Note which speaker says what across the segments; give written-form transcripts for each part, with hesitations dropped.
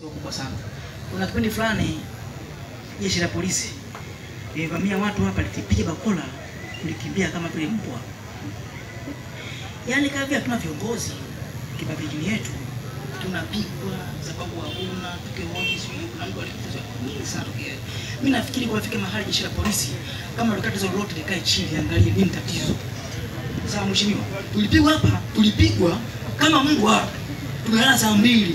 Speaker 1: kubwa sana. Kuna kipindi fulani jeshi la polisi ilivamia watu hapa, likipiga bakola, likimbia kama vile mbwa. Yaani kama vile tuna viongozi kipabilini yetu tunapigwa sababu hakuna tukihoji sio kuna mtu alipotezwa nini sana tokea. Mimi nafikiri kwa fike mahali jeshi la polisi kama tatizo lolote likae chini angalie nini tatizo. Sawa mheshimiwa, tulipigwa hapa, tulipigwa kama Mungu hapa. Tumelala saa 2.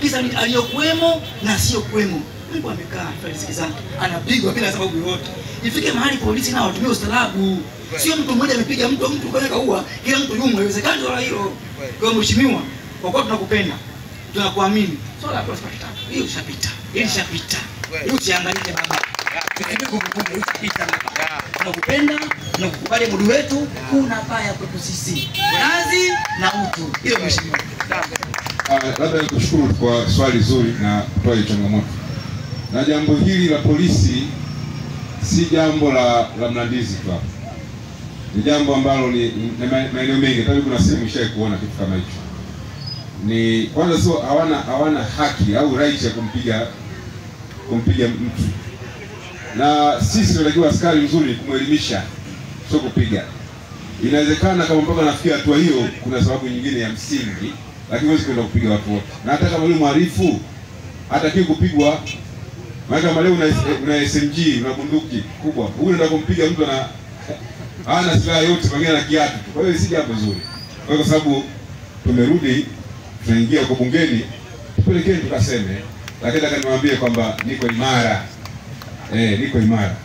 Speaker 1: Kisa ni aliyokuemo na sio kuemo. Mungu amekaa falisikizana. Anapigwa bila sababu yoyote. Ifike mahali polisi nao watumie ustaarabu. Sio mtu mmoja amepiga mtu kaweka ua, kila mtu yumo, haiwezekani wala hilo. Kwa mheshimiwa, kwa kuwa tunakupenda, tunakuamini. Swala la polisi patata. Hiyo ushapita. Hiyo ushapita. Hiyo usiangalie baba. Tunakupenda, tunakukubali mudu wetu, kuna baya kwetu sisi. Kazi na utu. Hiyo mheshimiwa.
Speaker 2: Labda nikushukuru kwa swali zuri na kutoa changamoto. Na jambo hili la polisi si jambo la Mlandizi tu hapa. Ni jambo ambalo ni maeneo mengi, hata kuna sehemu nishaye kuona kitu kama hicho. Ni kwanza sio hawana haki au right ya kumpiga mtu. Na sisi tunatakiwa askari mzuri kumwelimisha, sio kupiga. Inawezekana kama mpaka nafikia hatua hiyo kuna sababu nyingine ya msingi, lakini huwezi kwenda kupiga watu wote. Na hata kama yule mwarifu hatakiwi kupigwa, maana kama leo una SMG, una bunduki kubwa, huyu unaenda kumpiga mtu hana silaha yote, pengine na kiatu. Kwa hiyo si jambo zuri. Kwa sababu tumerudi, tunaingia kwa bungeni, tupelekeni tukaseme, lakini nataka niwaambie kwamba niko imara. Niko imara.